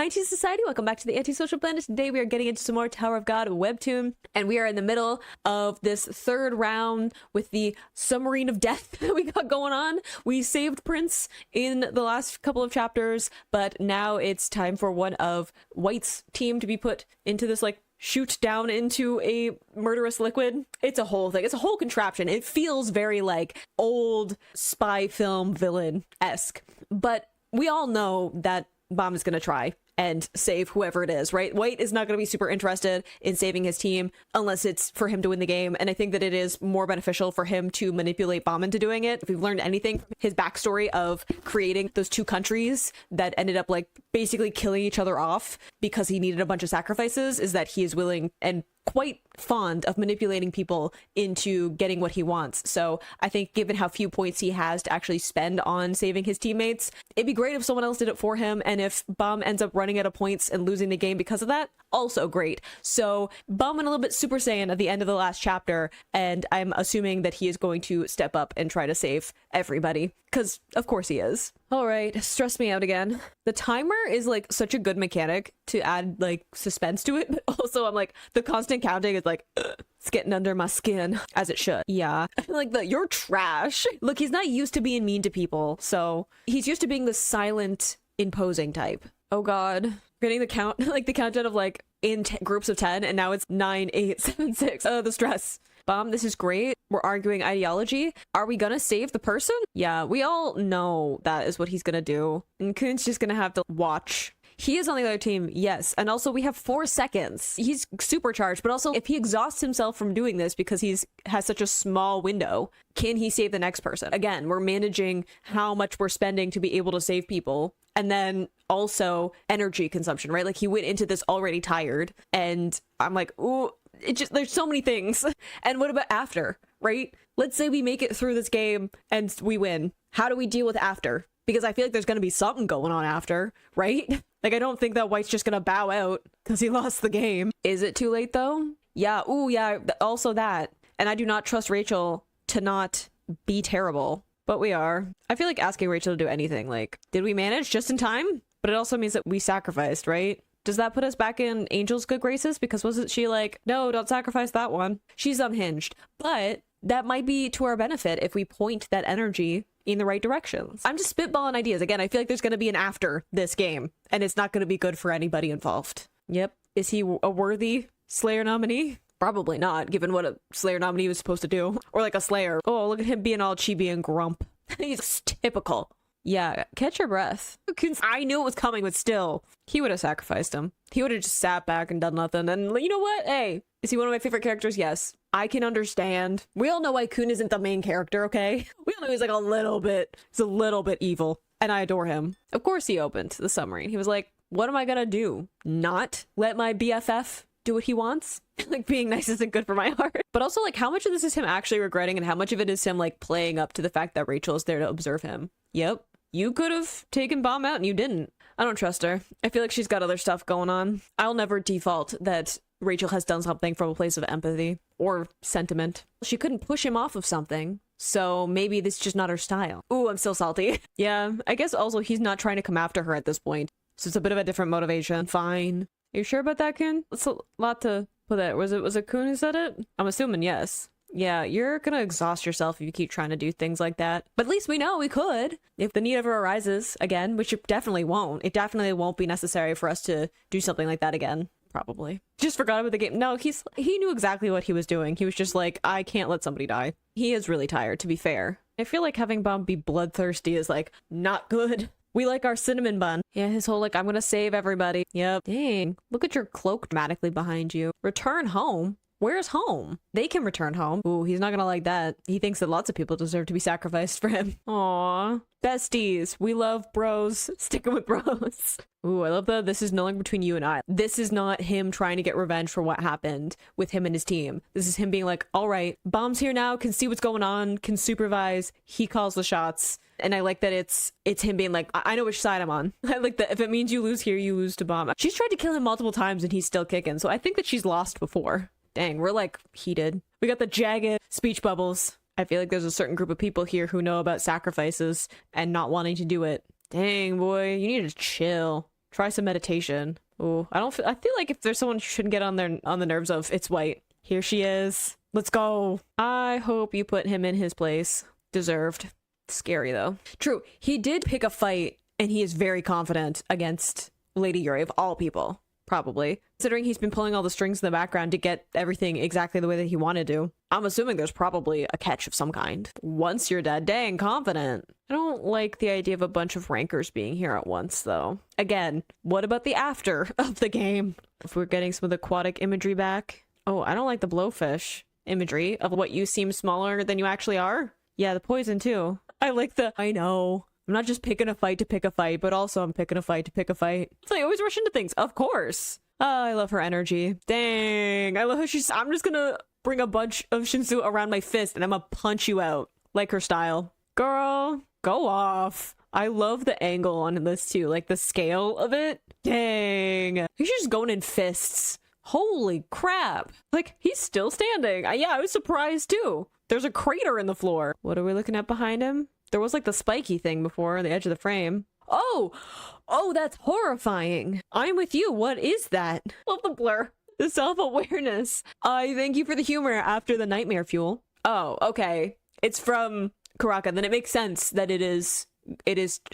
Hi Tea Society, welcome back to the Antisocial Planet. Today we are getting into some more Tower of God Webtoon, and we are in the middle of this third round with the submarine of death that we got going on. We saved Prince in the last couple of chapters, but now it's time for one of White's team to be put into this like shoot down into a murderous liquid. It's a whole thing. It's a whole contraption. It feels very like old spy film villain-esque, but we all know that Bomb is going to try and save whoever it is, right? White is not going to be super interested in saving his team unless it's for him to win the game. And I think that it is more beneficial for him to manipulate Bomb into doing it. If we've learned anything from his backstory of creating those two countries that ended up like basically killing each other off because he needed a bunch of sacrifices, is that he is willing and quite fond of manipulating people into getting what he wants. So I think given how few points he has to actually spend on saving his teammates, it'd be great if someone else did it for him. And if Bomb ends up running out of points and losing the game because of that, also great. So Bomb went a little bit Super Saiyan at the end of the last chapter, and I'm assuming that he is going to step up and try to save everybody, because of course he is. All right, stress me out again. The timer is like such a good mechanic to add like suspense to it, but also I'm like, the constant counting is like, it's getting under my skin, as it should. Yeah, like you're trash. Look, he's not used to being mean to people, so he's used to being the silent, imposing type. Oh god. Getting the count, like the countdown of like in groups of 10, and now it's 9, 8, 7, 6. Oh, the stress. Bomb, this is great. We're arguing ideology. Are we gonna save the person? Yeah, we all know that is what he's gonna do. And Kun's just gonna have to watch. He is on the other team, yes. And also we have 4 seconds. He's supercharged, but also if he exhausts himself from doing this because has such a small window, can he save the next person? Again, we're managing how much we're spending to be able to save people. And then also energy consumption, right? Like he went into this already tired, and I'm like, ooh, there's so many things. And what about after, right? Let's say we make it through this game and we win. How do we deal with after? Because I feel like there's going to be something going on after, right? Like, I don't think that White's just going to bow out because he lost the game. Is it too late though? Yeah. Ooh, yeah. Also that. And I do not trust Rachel to not be terrible. But we are. I feel like asking Rachel to do anything, like, did we manage just in time? But it also means that we sacrificed, right? Does that put us back in Angel's good graces? Because wasn't she like, no, don't sacrifice that one? She's unhinged. But that might be to our benefit if we point that energy in the right directions. I'm just spitballing ideas. Again, I feel like there's going to be an after this game, and it's not going to be good for anybody involved. Yep. Is he a worthy Slayer nominee? Probably not, given what a Slayer nominee was supposed to do. Or like a Slayer. Oh, look at him being all chibi and grump. He's typical. Yeah, catch your breath. I knew it was coming, but still. He would have sacrificed him. He would have just sat back and done nothing. And you know what? Hey, is he one of my favorite characters? Yes. I can understand. We all know why Kun isn't the main character, okay? We all know he's like he's a little bit evil. And I adore him. Of course he opened the submarine. He was like, what am I gonna do? Not let my BFF do what he wants? Like, being nice isn't good for my heart. But also, like, how much of this is him actually regretting, and how much of it is him like playing up to the fact that Rachel is there to observe him? Yep. You could have taken Bomb out and you didn't. I don't trust her. I feel like she's got other stuff going on. I'll never default that Rachel has done something from a place of empathy or sentiment. She couldn't push him off of something, so maybe this is just not her style. Ooh, I'm still salty. Yeah, I guess also he's not trying to come after her at this point, so it's a bit of a different motivation. Fine. Are you sure about that, Kun? That's a lot to put that. Was it Kun who said it? I'm assuming yes. Yeah, you're gonna exhaust yourself if you keep trying to do things like that. But at least we know we could. If the need ever arises again, which it definitely won't. It definitely won't be necessary for us to do something like that again. Probably. Just forgot about the game. No, he knew exactly what he was doing. He was just like, I can't let somebody die. He is really tired, to be fair. I feel like having Bomb be bloodthirsty is like, not good. We like our cinnamon bun. Yeah, his whole like, I'm gonna save everybody. Yep. Dang. Look at your cloak dramatically behind you. Return home? Where's home? They can return home. Ooh, he's not gonna like that. He thinks that lots of people deserve to be sacrificed for him. Aww. Besties. We love bros. Sticking with bros. Ooh, I love the this is no longer between you and I. This is not him trying to get revenge for what happened with him and his team. This is him being like, all right, Bomb's here now, can see what's going on, can supervise. He calls the shots. And I like that it's him being like, I know which side I'm on. I like that if it means you lose here, you lose to Bomb. She's tried to kill him multiple times and he's still kicking. So I think that she's lost before. Dang, we're like heated. We got the jagged speech bubbles. I feel like there's a certain group of people here who know about sacrifices and not wanting to do it. Dang, boy, you need to chill. Try some meditation. Ooh, I feel like if there's someone who shouldn't get on the nerves of, it's White. Here she is. Let's go. I hope you put him in his place. Deserved. Scary though. True, he did pick a fight and he is very confident against Lady Yuri of all people. Probably. Considering he's been pulling all the strings in the background to get everything exactly the way that he wanted to. I'm assuming there's probably a catch of some kind. Once you're dead, dang confident. I don't like the idea of a bunch of rankers being here at once, though. Again, what about the after of the game? If we're getting some of the aquatic imagery back. Oh, I don't like the blowfish imagery of what you seem smaller than you actually are. Yeah, the poison, too. I know. I'm not just picking a fight to pick a fight, but also I'm picking a fight to pick a fight. So I always rush into things. Of course. Oh, I love her energy. Dang. I love how I'm just gonna bring a bunch of Shinsu around my fist and I'm gonna punch you out. Like her style. Girl, go off. I love the angle on this too. Like the scale of it. Dang. He's just going in fists. Holy crap. Like, he's still standing. Yeah, I was surprised too. There's a crater in the floor. What are we looking at behind him? There was like the spiky thing before on the edge of the frame. Oh, that's horrifying. I'm with you. What is that? Love the blur. The self-awareness. I thank you for the humor after the nightmare fuel. Oh, okay. It's from Karaka. Then it makes sense that it is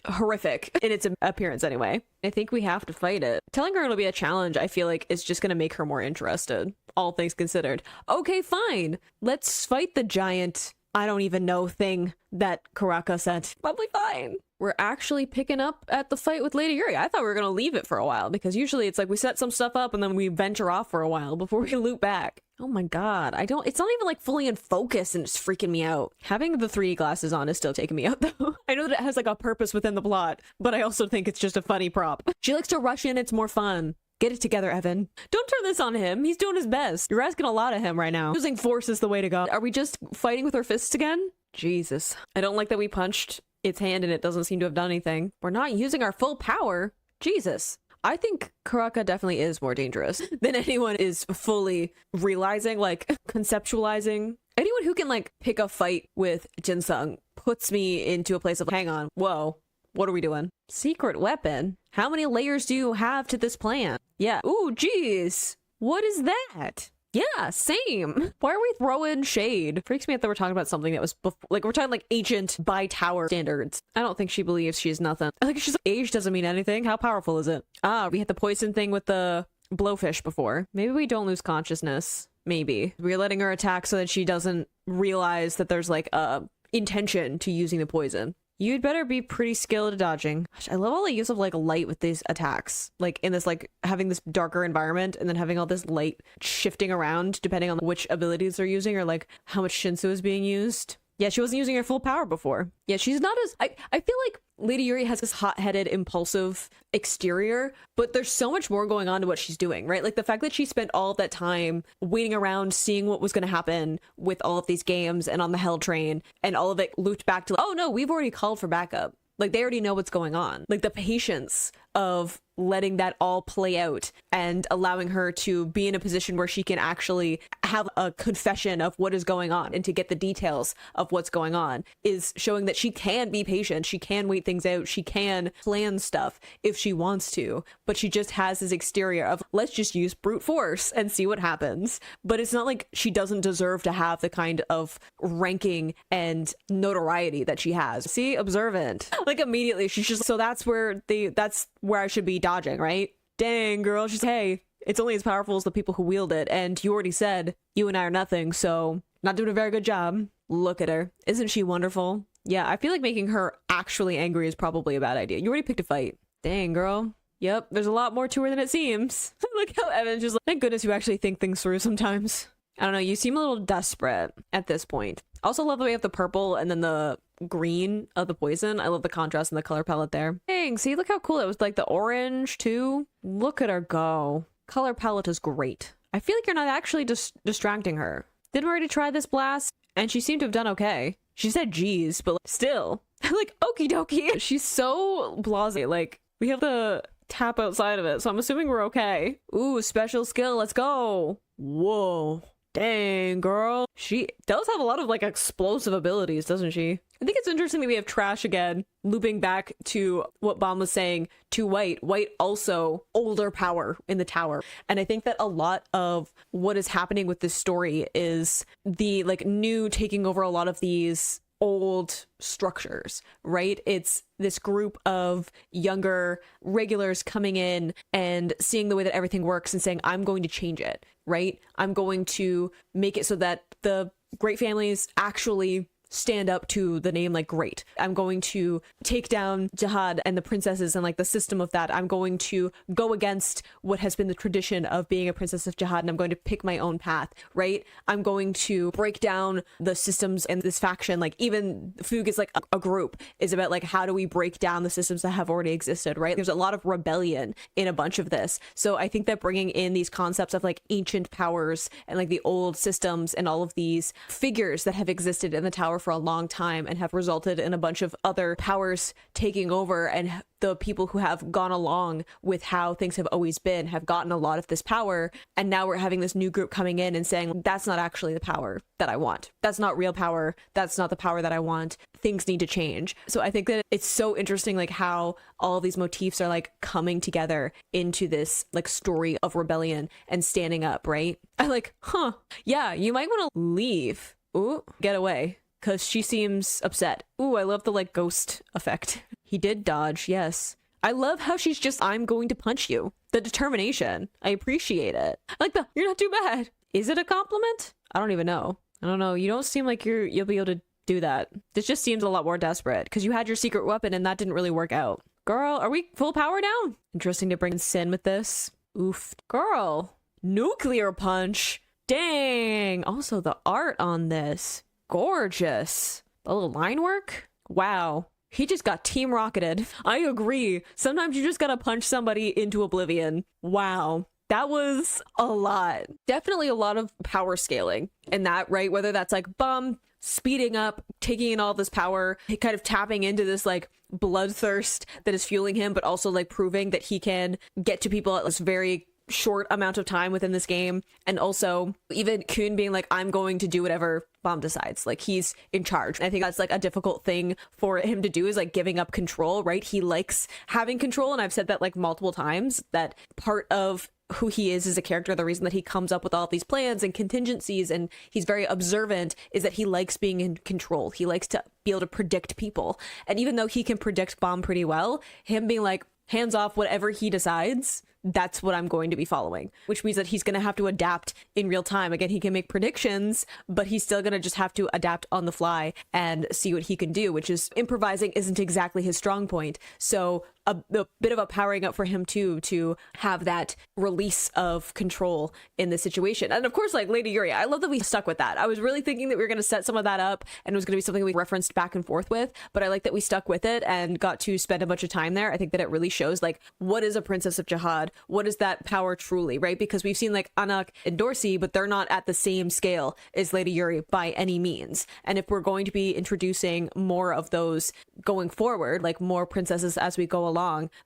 horrific in its appearance anyway. I think we have to fight it. Telling her it'll be a challenge, I feel like, is just going to make her more interested. All things considered. Okay, fine. Let's fight the giant I don't even know thing that Karaka sent. Probably fine. We're actually picking up at the fight with Lady Yuri. I thought we were going to leave it for a while because usually it's like we set some stuff up and then we venture off for a while before we loop back. Oh my god. It's not even like fully in focus and it's freaking me out. Having the 3D glasses on is still taking me out though. I know that it has like a purpose within the plot, but I also think it's just a funny prop. She likes to rush in. It's more fun. Get it together, Evan. Don't turn this on him. He's doing his best. You're asking a lot of him right now. Using force is the way to go. Are we just fighting with our fists again? Jesus. I don't like that we punched its hand and it doesn't seem to have done anything. We're not using our full power. Jesus. I think Karaka definitely is more dangerous than anyone is fully realizing, like conceptualizing. Anyone who can like pick a fight with Jinsung puts me into a place of, hang on, whoa. What are we doing? Secret weapon? How many layers do you have to this plan? Yeah. Ooh, geez. What is that? Yeah, same. Why are we throwing shade? Freaks me out that we're talking about something that was like we're talking like ancient by tower standards. I don't think she believes she's nothing. I think she's age doesn't mean anything. How powerful is it? Ah, we had the poison thing with the blowfish before. Maybe we don't lose consciousness. Maybe. We're letting her attack so that she doesn't realize that there's like a intention to using the poison. You'd better be pretty skilled at dodging. Gosh, I love all the use of like light with these attacks. Like in this like having this darker environment and then having all this light shifting around depending on which abilities they're using or like how much Shinsu is being used. Yeah, she wasn't using her full power before. Yeah, she's not as... I feel like Lady Yuri has this hot-headed, impulsive exterior, but there's so much more going on to what she's doing, right? Like the fact that she spent all of that time waiting around, seeing what was going to happen with all of these games and on the Hell Train, and all of it looped back to, oh no, we've already called for backup. Like they already know what's going on. Like the patience of letting that all play out and allowing her to be in a position where she can actually have a confession of what is going on and to get the details of what's going on is showing that she can be patient. She can wait things out. She can plan stuff if she wants to, but she just has this exterior of let's just use brute force and see what happens. But it's not like she doesn't deserve to have the kind of ranking and notoriety that she has. See, observant. Like immediately she's just, so that's where I should be dodging, right? Dang, girl. She's, hey, it's only as powerful as the people who wield it. And you already said you and I are nothing, so not doing a very good job. Look at her. Isn't she wonderful? Yeah, I feel like making her actually angry is probably a bad idea. You already picked a fight. Dang, girl. Yep, there's a lot more to her than it seems. Look how Evan's just like, thank goodness you actually think things through sometimes. I don't know, you seem a little desperate at this point. Also love the way you have the purple and then the green of the poison. I love the contrast in the color palette there. Dang, see, look how cool it was. Like the orange too. Look at her go. Color palette is great. I feel like you're not actually just distracting her. Didn't we already try this blast? And she seemed to have done okay. She said geez, but still. Like, okie dokie. She's so blasé. Like, we have the tap outside of it, so I'm assuming we're okay. Ooh, special skill. Let's go. Whoa. Dang, girl. She does have a lot of like explosive abilities, doesn't she? I think it's interesting that we have Trash again, looping back to what Bomb was saying to White. White also older power in the tower. And I think that a lot of what is happening with this story is the like new taking over a lot of these old structures, right? It's this group of younger regulars coming in and seeing the way that everything works and saying, I'm going to change it, right? I'm going to make it so that the great families actually stand up to the name like great. I'm going to take down jihad and the princesses and like the system of that. I'm going to go against what has been the tradition of being a princess of jihad, and I'm going to pick my own path, right? I'm going to break down the systems in this faction. Like even Fugue is like a group is about like how do we break down the systems that have already existed, right? There's a lot of rebellion in a bunch of this. So I think that bringing in these concepts of like ancient powers and like the old systems and all of these figures that have existed in the tower for a long time and have resulted in a bunch of other powers taking over, and the people who have gone along with how things have always been have gotten a lot of this power, and now we're having this new group coming in and saying that's not actually the power that I want. That's not real power. That's not the power that I want. Things need to change. So I think that it's so interesting like how all of these motifs are like coming together into this like story of rebellion and standing up, right? I like, yeah, you might want to leave. Ooh, get away. Because she seems upset. Ooh, I love the like ghost effect. He did dodge, yes. I love how she's just, I'm going to punch you. The determination. I appreciate it. I like you're not too bad. Is it a compliment? I don't even know. I don't know. You don't seem like you'll be able to do that. This just seems a lot more desperate because you had your secret weapon and that didn't really work out. Girl, are we full power now? Interesting to bring in Sin with this. Oof. Girl, nuclear punch. Dang. Also the art on this. Gorgeous. A little line work? Wow. He just got team rocketed. I agree. Sometimes you just gotta punch somebody into oblivion. Wow. That was a lot. Definitely a lot of power scaling in that, right? Whether that's like Bomb speeding up, taking in all this power, kind of tapping into this like bloodthirst that is fueling him, but also like proving that he can get to people at this very short amount of time within this game. And also even Kuhn being like, I'm going to do whatever Bomb decides. Like he's in charge. And I think that's like a difficult thing for him to do, is like giving up control, right? He likes having control. And I've said that like multiple times, that part of who he is as a character, the reason that he comes up with all of these plans and contingencies and he's very observant, is that he likes being in control. He likes to be able to predict people. And even though he can predict Bomb pretty well, him being like, hands off, whatever he decides, that's what I'm going to be following, which means that he's going to have to adapt in real time. Again, he can make predictions, but he's still going to just have to adapt on the fly and see what he can do, which is improvising isn't exactly his strong point. So a bit of a powering up for him too, to have that release of control in this situation. And of course, like Lady Yuri, I love that we stuck with that. I was really thinking that we were going to set some of that up and it was going to be something we referenced back and forth with, but I like that we stuck with it and got to spend a bunch of time there. I think that it really shows like, what is a princess of jihad? What is that power truly, right? Because we've seen like Anak and Dorsey, but they're not at the same scale as Lady Yuri by any means. And if we're going to be introducing more of those going forward, like more princesses as we go along,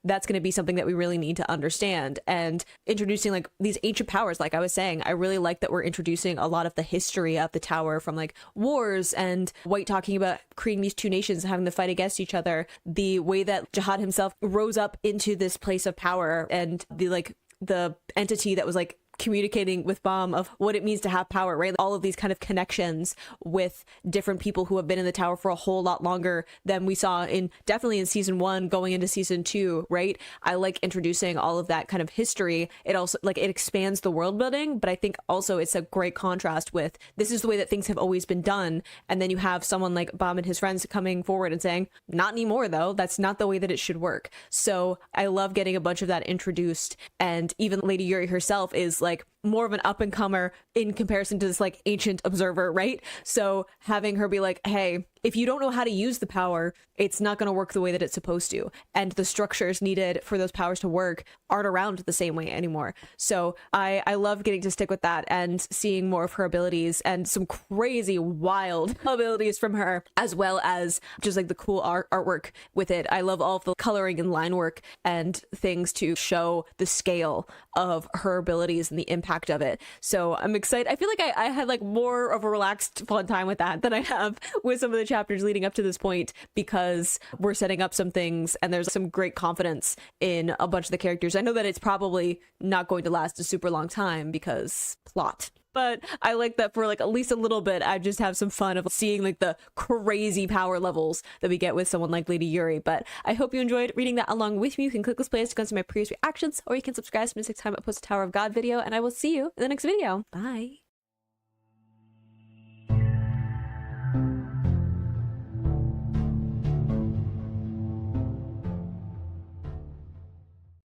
that's going to be something that we really need to understand. And introducing like these ancient powers, like I was saying, I really like that we're introducing a lot of the history of the tower, from like wars and White talking about creating these two nations and having to fight against each other, the way that Jihad himself rose up into this place of power, and the entity that was like communicating with Bomb of what it means to have power, right? All of these kind of connections with different people who have been in the tower for a whole lot longer than we saw definitely in season 1 going into season 2, right? I like introducing all of that kind of history. It also like it expands the world building, but I think also it's a great contrast with this is the way that things have always been done, and then you have someone like Bomb and his friends coming forward and saying, not anymore though, that's not the way that it should work. So I love getting a bunch of that introduced, and even Lady Yuri herself is like more of an up-and-comer in comparison to this like ancient observer, right? So having her be like, hey, if you don't know how to use the power, it's not going to work the way that it's supposed to. And the structures needed for those powers to work aren't around the same way anymore. So I love getting to stick with that and seeing more of her abilities and some crazy wild abilities from her, as well as just like the cool artwork with it. I love all of the coloring and line work and things to show the scale of her abilities and the impact impact of it. So I'm excited. I feel like I had like more of a relaxed fun time with that than I have with some of the chapters leading up to this point, because we're setting up some things and there's some great confidence in a bunch of the characters. I know that it's probably not going to last a super long time because plot. But I like that for like at least a little bit, I just have some fun of seeing like the crazy power levels that we get with someone like Lady Yuri. But I hope you enjoyed reading that along with me. You can click this playlist to go see my previous reactions, or you can subscribe to me next time I post a Tower of God video, and I will see you in the next video. Bye.